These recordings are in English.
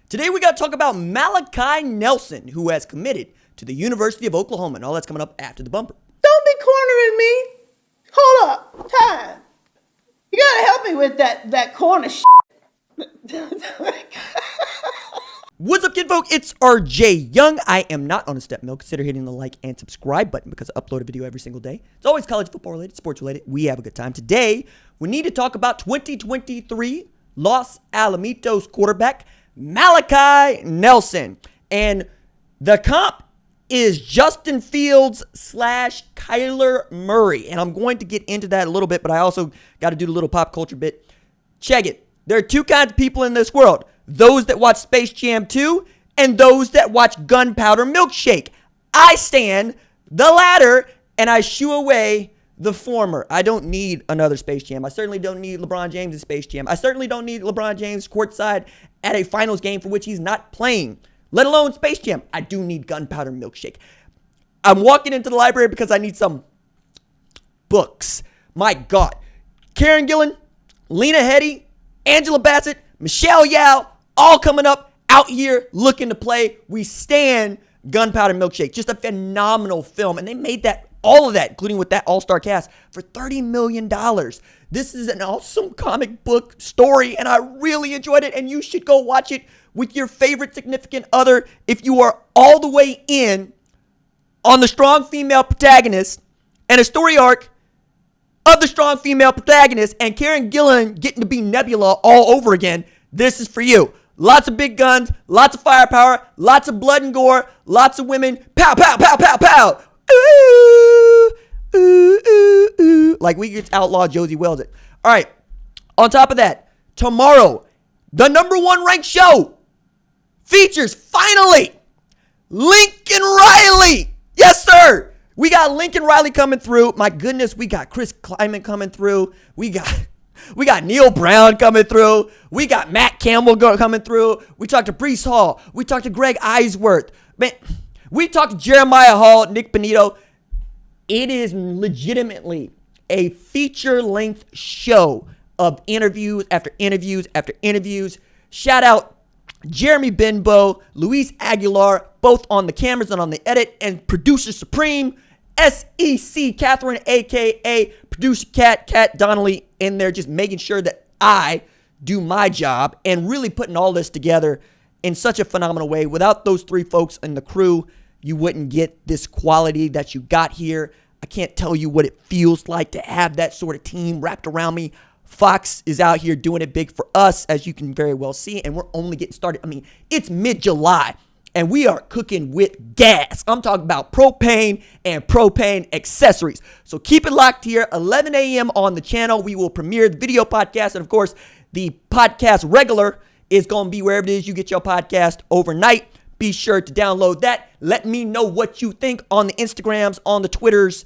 Today we got to talk about Malachi Nelson, who has committed to the University of Oklahoma, and all that's coming up after the bumper. Don't be cornering me. Hold up. Time. You gotta help me with that corner shit. What's up, kinfolk? It's RJ Young. I am not on a step mill. Consider hitting the like and subscribe button because I upload a video every single day. It's always college football related, sports related. We have a good time. Today, we need to talk about 2023 Los Alamitos quarterback Malachi Nelson. And the comp is Justin Fields / Kyler Murray. And I'm going to get into that a little bit, but I also got to do the little pop culture bit. Check it. There are two kinds of people in this world. Those that watch Space Jam 2 and those that watch Gunpowder Milkshake. I stand the latter and I shoo away the former. I don't need another Space Jam. I certainly don't need LeBron James in Space Jam. I certainly don't need LeBron James courtside at a finals game for which he's not playing, let alone Space Jam. I do need Gunpowder Milkshake. I'm walking into the library because I need some books. My God. Karen Gillan, Lena Headey, Angela Bassett, Michelle Yao, all coming up out here looking to play. We stand Gunpowder Milkshake. Just a phenomenal film. And they made all of that, including with that all-star cast, for $30 million. This is an awesome comic book story, and I really enjoyed it. And you should go watch it with your favorite significant other if you are all the way in on the strong female protagonist and a story arc of the strong female protagonist and Karen Gillan getting to be Nebula all over again. This is for you. Lots of big guns, lots of firepower, lots of blood and gore, lots of women. Pow, pow, pow, pow, pow. Ooh, ooh, ooh, ooh. Like we get outlaw Josie Wells it. All right. On top of that, tomorrow, the #1 ranked show features finally Lincoln Riley. Yes, sir. We got Lincoln Riley coming through. My goodness, we got Chris Kleiman coming through. We got Neil Brown coming through. We got Matt Campbell coming through. We talked to Breece Hall. We talked to Greg Eisworth. Man, we talked to Jeremiah Hall, Nick Benito. It is legitimately a feature-length show of interviews after interviews after interviews. Shout out Jeremy Benbow, Luis Aguilar, both on the cameras and on the edit, and producer supreme, SEC Catherine, a.k.a. producer Kat Donnelly, in there just making sure that I do my job and really putting all this together in such a phenomenal way. Without those three folks and the crew, you wouldn't get this quality that you got here. I can't tell you what it feels like to have that sort of team wrapped around me. Fox is out here doing it big for us, as you can very well see, and we're only getting started. I mean, it's mid-July, and we are cooking with gas. I'm talking about propane and propane accessories. So keep it locked here, 11 a.m. on the channel. We will premiere the video podcast, and of course, the podcast regular is going to be wherever it is you get your podcast overnight. Be sure to download that. Let me know what you think on the Instagrams, on the Twitters.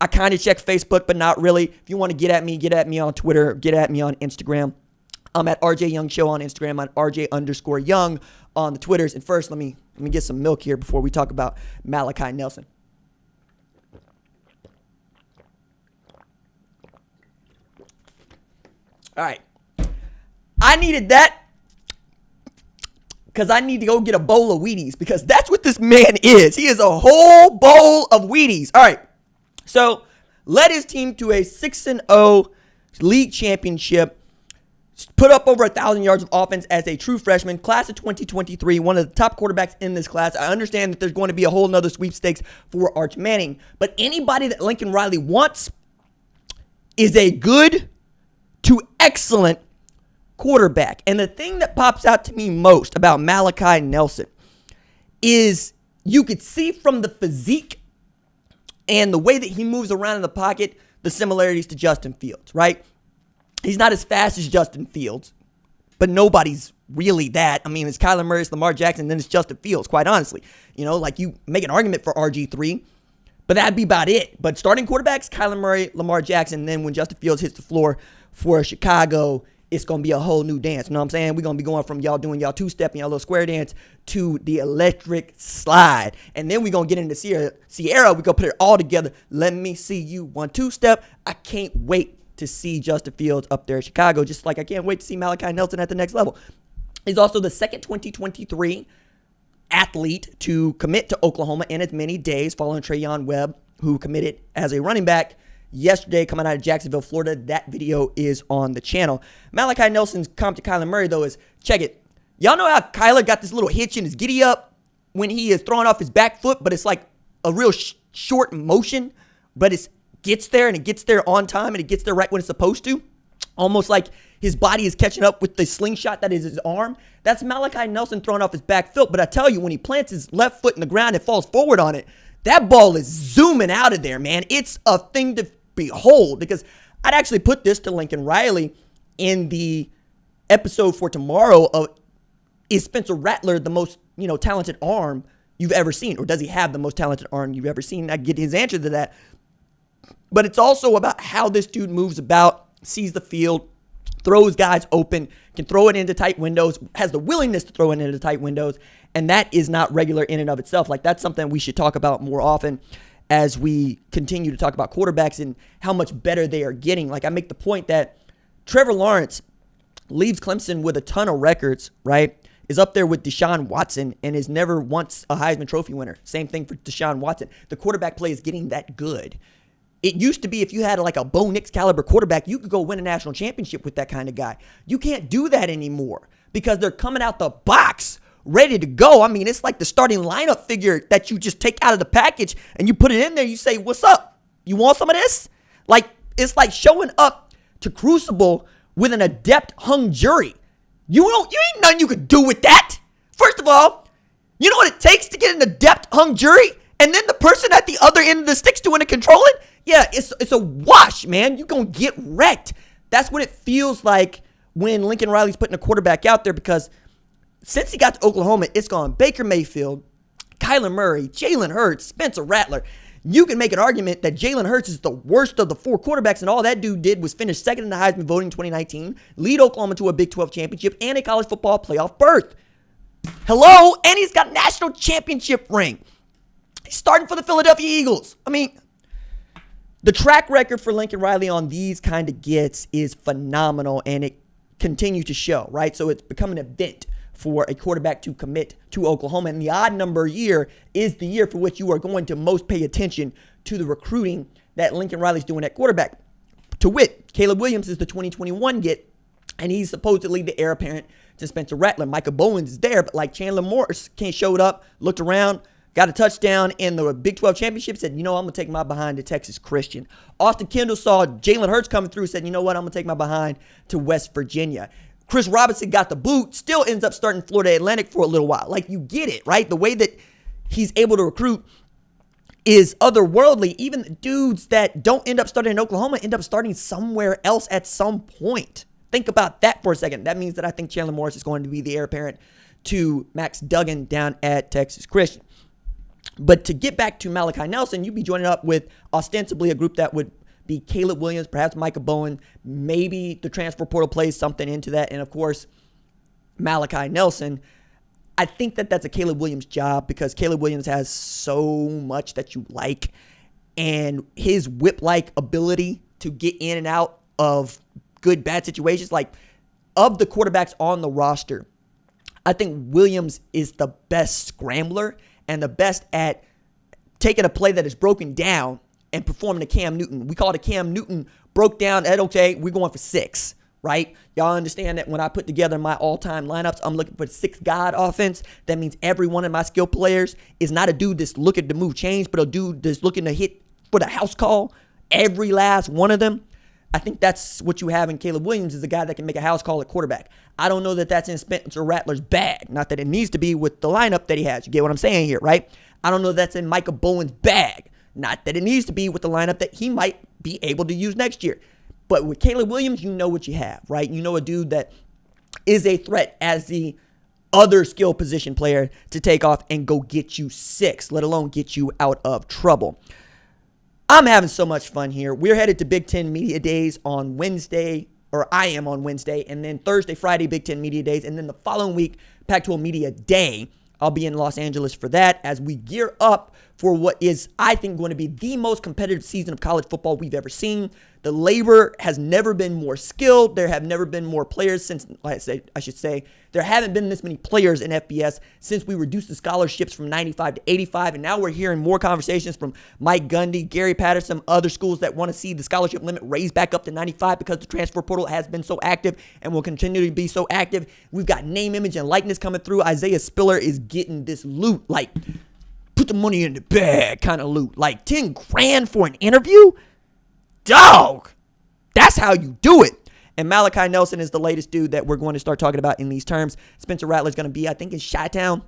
I kind of check Facebook, but not really. If you want to get at me on Twitter, get at me on Instagram. I'm at RJ Young Show on Instagram, on RJ_Young on the Twitters. And first, let me get some milk here before we talk about Malachi Nelson. All right. I needed that because I need to go get a bowl of Wheaties, because that's what this man is. He is a whole bowl of Wheaties. All right. So, led his team to a 6-0 league championship, put up over 1,000 yards of offense as a true freshman, class of 2023, one of the top quarterbacks in this class. I understand that there's going to be a whole nother sweepstakes for Arch Manning, but anybody that Lincoln Riley wants is a good to excellent quarterback. And the thing that pops out to me most about Malachi Nelson is you could see from the physique and the way that he moves around in the pocket, the similarities to Justin Fields, right? He's not as fast as Justin Fields, but nobody's really that. I mean, it's Kyler Murray, it's Lamar Jackson, then it's Justin Fields, quite honestly. You know, like you make an argument for RG3, but that'd be about it. But starting quarterbacks, Kyler Murray, Lamar Jackson, and then when Justin Fields hits the floor for Chicago, it's going to be a whole new dance. You know what I'm saying? We're going to be going from y'all doing y'all two-step and y'all little square dance to the electric slide. And then we're going to get into Sierra. We're going to put it all together. Let me see you 1-2-step. I can't wait to see Justin Fields up there in Chicago, just like I can't wait to see Malachi Nelson at the next level. He's also the second 2023 athlete to commit to Oklahoma in as many days, following Trayon Webb, who committed as a running back yesterday coming out of Jacksonville, Florida. That video is on the channel. Malachi Nelson's comment to Kyler Murray, though, is, check it. Y'all know how Kyler got this little hitch in his giddy up when he is throwing off his back foot, but it's like a real short motion, but it gets there, and it gets there on time, and it gets there right when it's supposed to. Almost like his body is catching up with the slingshot that is his arm. That's Malachi Nelson throwing off his back foot. But I tell you, when he plants his left foot in the ground and falls forward on it, that ball is zooming out of there, man. It's a thing to behold, because I'd actually put this to Lincoln Riley in the episode for tomorrow of, is Spencer Rattler the most, talented arm you've ever seen? Or does he have the most talented arm you've ever seen? I get his answer to that. But it's also about how this dude moves about, sees the field, throws guys open, can throw it into tight windows, has the willingness to throw it into tight windows, and that is not regular in and of itself. Like, that's something we should talk about more often as we continue to talk about quarterbacks and how much better they are getting. Like, I make the point that Trevor Lawrence leaves Clemson with a ton of records, right? Is up there with Deshaun Watson and is never once a Heisman Trophy winner. Same thing for Deshaun Watson. The quarterback play is getting that good. It used to be if you had like a Bo Nix caliber quarterback, you could go win a national championship with that kind of guy. You can't do that anymore because they're coming out the box ready to go. I mean, it's like the starting lineup figure that you just take out of the package and you put it in there. You say, what's up? You want some of this? Like, it's like showing up to Crucible with an adept hung jury. You ain't nothing you could do with that. First of all, you know what it takes to get an adept hung jury? And then the person at the other end of the sticks doing the controlling? Yeah, it's a wash, man. You're going to get wrecked. That's what it feels like when Lincoln Riley's putting a quarterback out there, because since he got to Oklahoma, it's gone Baker Mayfield, Kyler Murray, Jalen Hurts, Spencer Rattler. You can make an argument that Jalen Hurts is the worst of the four quarterbacks, and all that dude did was finish second in the Heisman voting in 2019, lead Oklahoma to a Big 12 championship and a college football playoff berth. Hello? And he's got a national championship ring. He's starting for the Philadelphia Eagles. I mean, the track record for Lincoln Riley on these kind of gets is phenomenal, and it continues to show, right? So it's become an event for a quarterback to commit to Oklahoma. And the odd number year is the year for which you are going to most pay attention to the recruiting that Lincoln Riley's doing at quarterback. To wit, Caleb Williams is the 2021 get, and he's supposedly the heir apparent to Spencer Rattler. Micah Bowens is there, but like Chandler Morris showed up, looked around, got a touchdown in the Big 12 championship, said, I'm going to take my behind to Texas Christian. Austin Kendall saw Jalen Hurts coming through, said, I'm going to take my behind to West Virginia. Chris Robinson got the boot, still ends up starting Florida Atlantic for a little while. Like, you get it, right? The way that he's able to recruit is otherworldly. Even the dudes that don't end up starting in Oklahoma end up starting somewhere else at some point. Think about that for a second. That means that I think Chandler Morris is going to be the heir apparent to Max Duggan down at Texas Christian. But to get back to Malachi Nelson, you'd be joining up with ostensibly a group that would be Caleb Williams, perhaps Micah Bowen, maybe the transfer portal plays something into that, and of course, Malachi Nelson. I think that that's a Caleb Williams job because Caleb Williams has so much that you like, and his whip-like ability to get in and out of good, bad situations, like of the quarterbacks on the roster, I think Williams is the best scrambler and the best at taking a play that is broken down and performing a Cam Newton. We call it a Cam Newton broke down at, okay, we're going for 6, right? Y'all understand that when I put together my all-time lineups, I'm looking for 6 God offense. That means every one of my skill players is not a dude that's looking to move chains, but a dude that's looking to hit for the house call. Every last one of them. I think that's what you have in Caleb Williams, is a guy that can make a house call at quarterback. I don't know that that's in Spencer Rattler's bag. Not that it needs to be with the lineup that he has. You get what I'm saying here, right? I don't know that's in Micah Bowen's bag. Not that it needs to be with the lineup that he might be able to use next year. But with Caleb Williams, you know what you have, right? You know a dude that is a threat as the other skill position player to take off and go get you 6, let alone get you out of trouble. I'm having so much fun here. We're headed to Big Ten Media Days on Wednesday, or I am on Wednesday, and then Thursday, Friday, Big Ten Media Days, and then the following week, Pac-12 Media Day. I'll be in Los Angeles for that as we gear up for what is, I think, going to be the most competitive season of college football we've ever seen. The labor has never been more skilled. There have never been more players since, I should say, there haven't been this many players in FBS since we reduced the scholarships from 95 to 85. And now we're hearing more conversations from Mike Gundy, Gary Patterson, other schools that want to see the scholarship limit raised back up to 95 because the transfer portal has been so active and will continue to be so active. We've got name, image, and likeness coming through. Isaiah Spiller is getting this loot, like put the money in the bag kind of loot. Like 10 grand for an interview? Dog, that's how you do it. And Malachi Nelson is the latest dude that we're going to start talking about in these terms. Spencer Rattler's going to be, I think, in Chi-Town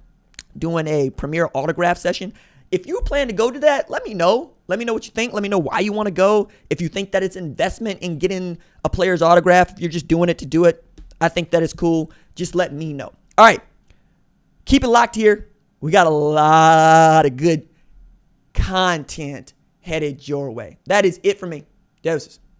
doing a premier autograph session. If you plan to go to that, let me know. Let me know what you think. Let me know why you want to go. If you think that it's investment in getting a player's autograph, if you're just doing it to do it, I think that is cool. Just let me know. All right, keep it locked here. We got a lot of good content headed your way. That is it for me. Doses.